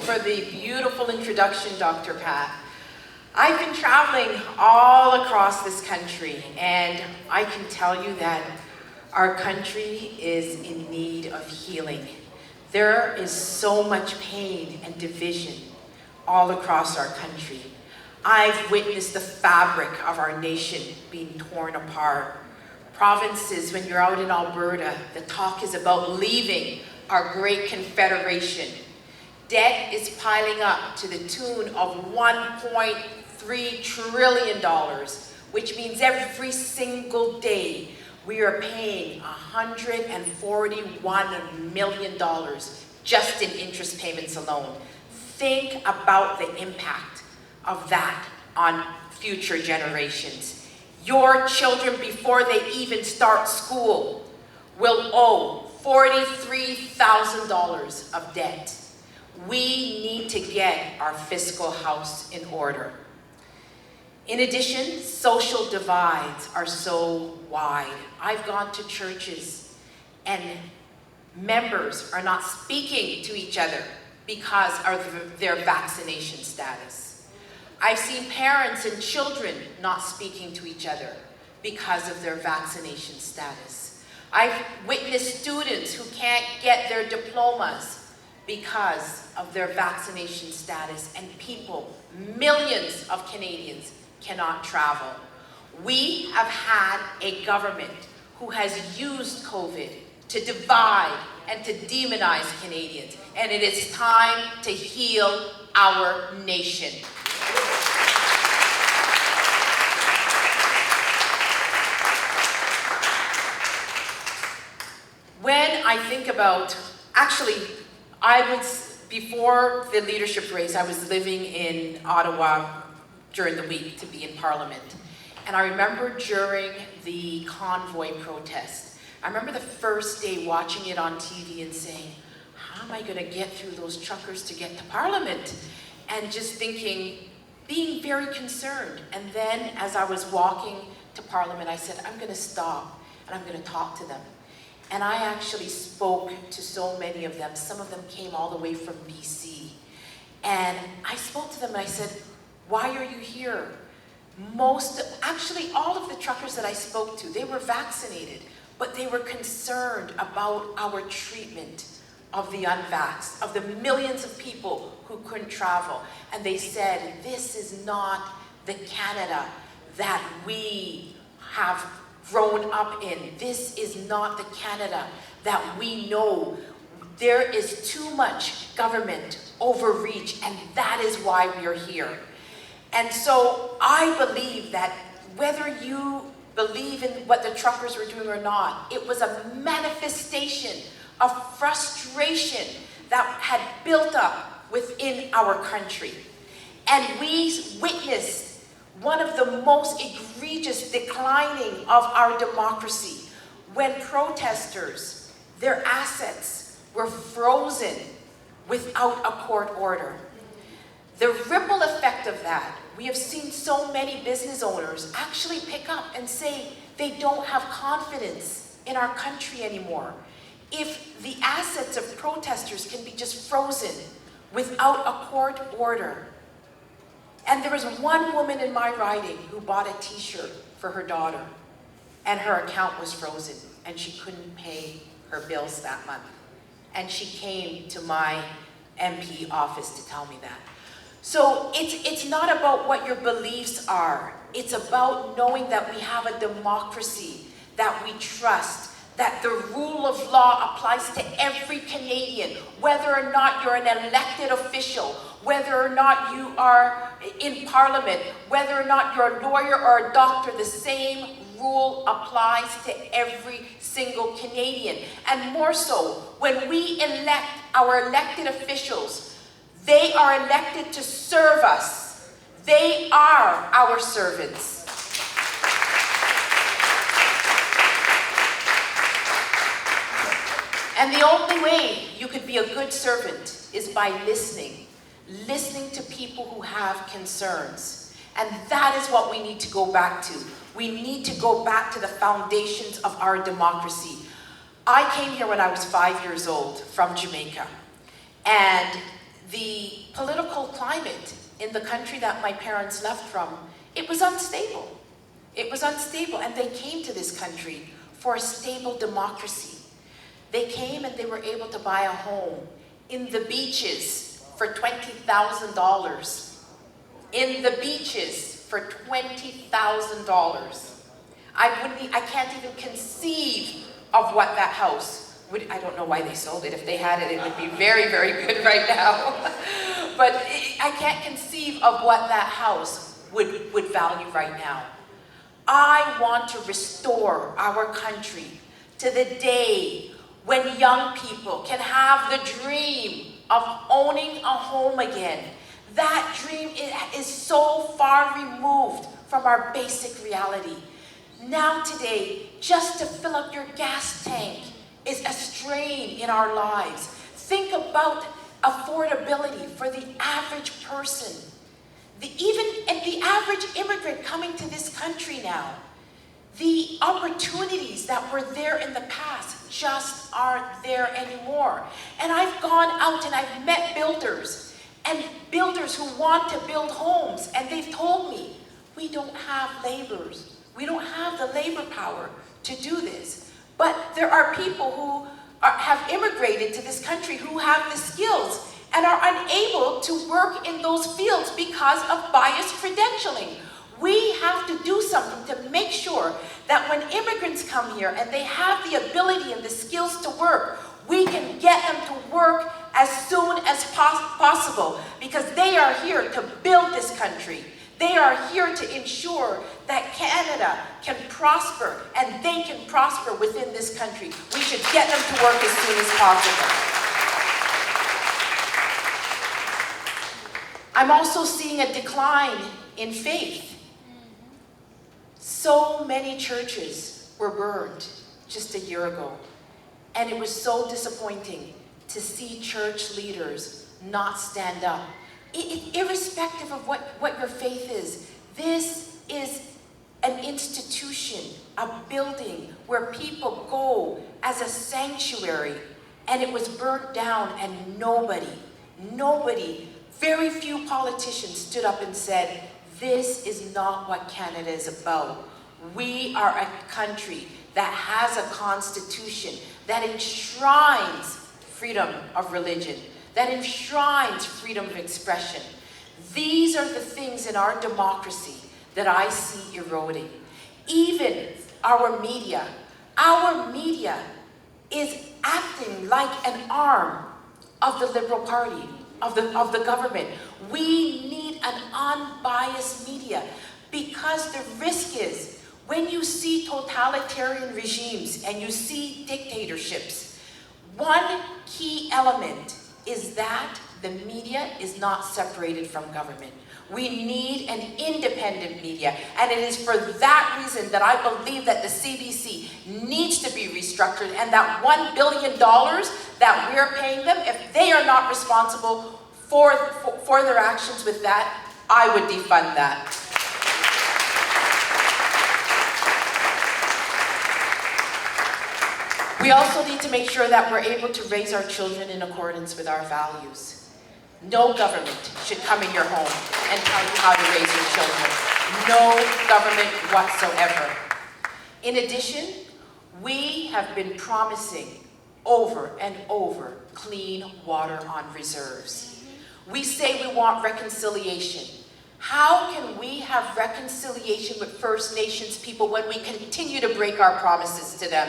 for the beautiful introduction, Dr. Pat. I've been traveling all across this country, and I can tell you that our country is in need of healing. There is so much pain and division all across our country. I've witnessed the fabric of our nation being torn apart. Provinces, when you're out in Alberta, the talk is about leaving our great confederation. Debt is piling up to the tune of $1.3 trillion, which means every single day we are paying $141 million just in interest payments alone. Think about the impact of that on future generations. Your children, before they even start school, will owe $43,000 of debt. We need to get our fiscal house in order. In addition, social divides are so wide. I've gone to churches and members are not speaking to each other because of their vaccination status. I've seen parents and children not speaking to each other because of their vaccination status. I've witnessed students who can't get their diplomas because of their vaccination status, and people, millions of Canadians, cannot travel. We have had a government who has used COVID to divide and to demonize Canadians, and it is time to heal our nation. When I think about, actually, before the leadership race, I was living in Ottawa during the week to be in Parliament. And I remember during the convoy protest, I remember the first day watching it on TV and saying, how am I gonna get through those truckers to get to Parliament? And just thinking, being very concerned. And then as I was walking to Parliament, I said, I'm gonna stop and I'm gonna talk to them. And I actually spoke to so many of them. Some of them came all the way from BC. And I spoke to them and I said, why are you here? Actually all of the truckers that I spoke to, they were vaccinated, but they were concerned about our treatment of the unvaxxed, of the millions of people who couldn't travel. And they said, this is not the Canada that we have grown up in. This is not the Canada that we know. There is too much government overreach, and that is why we are here. And so I believe that whether you believe in what the truckers were doing or not, it was a manifestation of frustration that had built up within our country. And we witnessed one of the most egregious declining of our democracy when protesters, their assets were frozen without a court order. The ripple effect of that, we have seen so many business owners actually pick up and say they don't have confidence in our country anymore. If the assets of protesters can be just frozen without a court order. And there was one woman in my riding who bought a t-shirt for her daughter, and her account was frozen, and she couldn't pay her bills that month. And she came to my MP office to tell me that. So it's not about what your beliefs are. It's about knowing that we have a democracy that we trust, that the rule of law applies to every Canadian, whether or not you're an elected official, whether or not you are in Parliament, whether or not you're a lawyer or a doctor, the same rule applies to every single Canadian. And more so, when we elect our elected officials, they are elected to serve us. They are our servants. And the only way you could be a good servant is by listening to people who have concerns. And that is what we need to go back to. We need to go back to the foundations of our democracy. I came here when I was 5 years old from Jamaica. And the political climate in the country that my parents left from, it was unstable. It was unstable, and they came to this country for a stable democracy. They came and they were able to buy a home in the beaches for $20,000. In the beaches for $20,000. I can't even conceive of what that house would. I don't know why they sold it. If they had it, it would be very, very good right now. But I can't conceive of what that house would value right now. I want to restore our country to the day when young people can have the dream of owning a home again. That dream is so far removed from our basic reality. Now today, just to fill up your gas tank is a strain in our lives. Think about affordability for the average person. The average immigrant coming to this country now. The opportunities that were there in the past just aren't there anymore. And I've gone out and I've met builders, and builders who want to build homes, and they've told me, we don't have laborers. We don't have the labor power to do this. But there are people who have immigrated to this country who have the skills and are unable to work in those fields because of biased credentialing. We have to do something to make sure that when immigrants come here and they have the ability and the skills to work, we can get them to work as soon as possible, because they are here to build this country. They are here to ensure that Canada can prosper and they can prosper within this country. We should get them to work as soon as possible. I'm also seeing a decline in faith. So many churches were burned just a year ago, and it was so disappointing to see church leaders not stand up. Irrespective of what your faith is, this is an institution, a building where people go as a sanctuary, and it was burnt down, and nobody, very few politicians stood up and said, this is not what Canada is about. We are a country that has a constitution that enshrines freedom of religion, that enshrines freedom of expression. These are the things in our democracy that I see eroding. Even our media is acting like an arm of the Liberal Party, of the government. We need an unbiased media, because the risk is, when you see totalitarian regimes and you see dictatorships, one key element is that the media is not separated from government. We need an independent media, and it is for that reason that I believe that the CBC needs to be restructured, and that $1 billion that we're paying them, if they are not responsible for their actions with that, I would defund that. We also need to make sure that we're able to raise our children in accordance with our values. No government should come in your home and tell you how to raise your children. No government whatsoever. In addition, we have been promising over and over clean water on reserves. We say we want reconciliation. How can we have reconciliation with First Nations people when we continue to break our promises to them?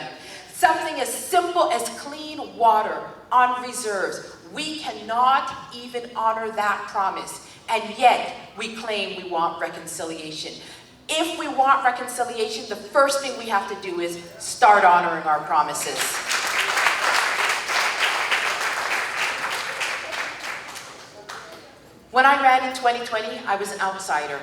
Something as simple as clean water on reserves. We cannot even honor that promise, and yet we claim we want reconciliation. If we want reconciliation, the first thing we have to do is start honoring our promises. When I ran in 2020, I was an outsider.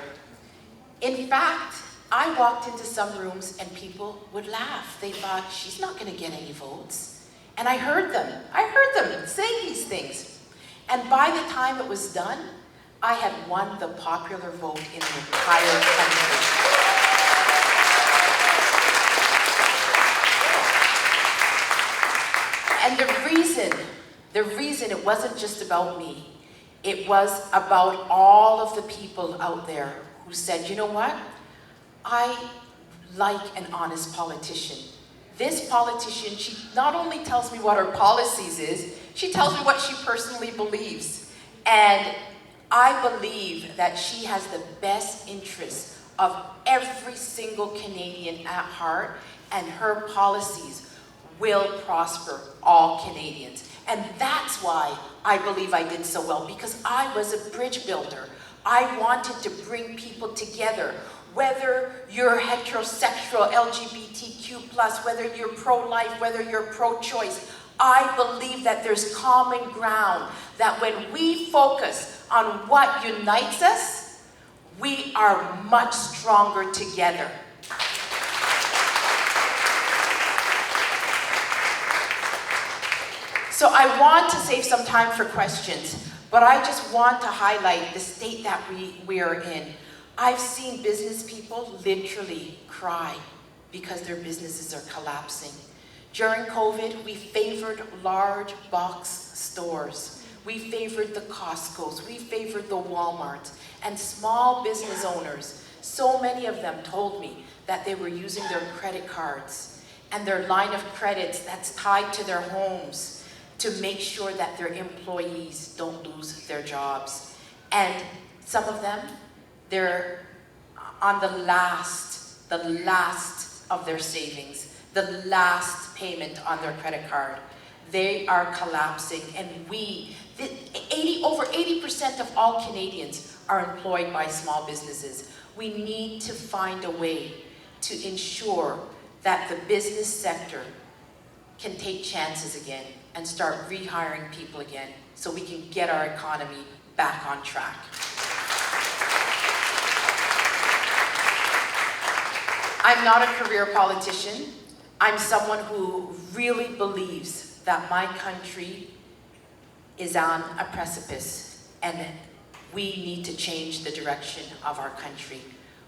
In fact, I walked into some rooms and people would laugh. They thought, she's not going to get any votes. And I heard them say these things. And by the time it was done, I had won the popular vote in the entire country. And the reason it wasn't just about me, It was about all of the people out there who said, you know what? I like an honest politician. This politician, she not only tells me what her policies is, she tells me what she personally believes. And I believe that she has the best interests of every single Canadian at heart, and her policies will prosper all Canadians. And that's why I believe I did so well, because I was a bridge builder. I wanted to bring people together, whether you're heterosexual, LGBTQ+, whether you're pro-life, whether you're pro-choice. I believe that there's common ground, that when we focus on what unites us, we are much stronger together. So I want to save some time for questions, but I just want to highlight the state that we are in. I've seen business people literally cry because their businesses are collapsing. During COVID, we favored large box stores. We favored the Costco's, we favored the Walmarts, and small business owners. So many of them told me that they were using their credit cards and their line of credits that's tied to their homes to make sure that their employees don't lose their jobs. And some of them, they're on the last of their savings, the last payment on their credit card. They are collapsing, and over 80% of all Canadians are employed by small businesses. We need to find a way to ensure that the business sector can take chances again and start rehiring people again so we can get our economy back on track. I'm not a career politician. I'm someone who really believes that my country is on a precipice and we need to change the direction of our country.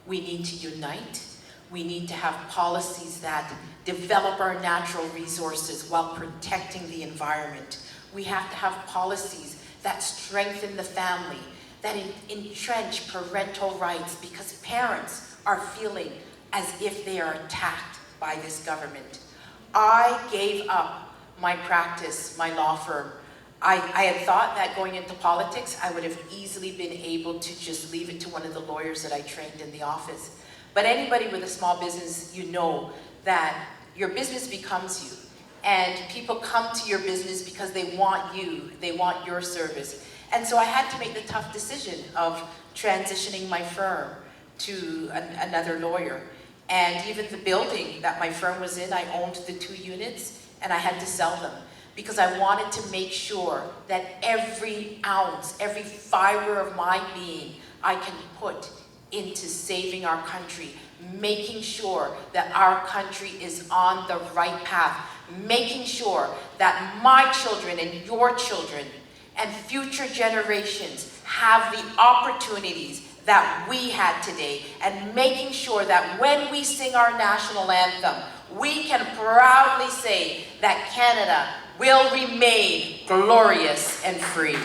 We need to unite. We need to have policies that develop our natural resources while protecting the environment. We have to have policies that strengthen the family, that entrench parental rights, because parents are feeling as if they are attacked by this government. I gave up my practice, my law firm. I had thought that going into politics, I would have easily been able to just leave it to one of the lawyers that I trained in the office. But anybody with a small business, you know that your business becomes you. And people come to your business because they want you, they want your service. And so I had to make the tough decision of transitioning my firm to another lawyer. And even the building that my firm was in, I owned the 2 units, and I had to sell them because I wanted to make sure that every ounce, every fiber of my being, I can put into saving our country, making sure that our country is on the right path, making sure that my children and your children and future generations have the opportunities that we had today, and making sure that when we sing our national anthem, we can proudly say that Canada will remain glorious and free.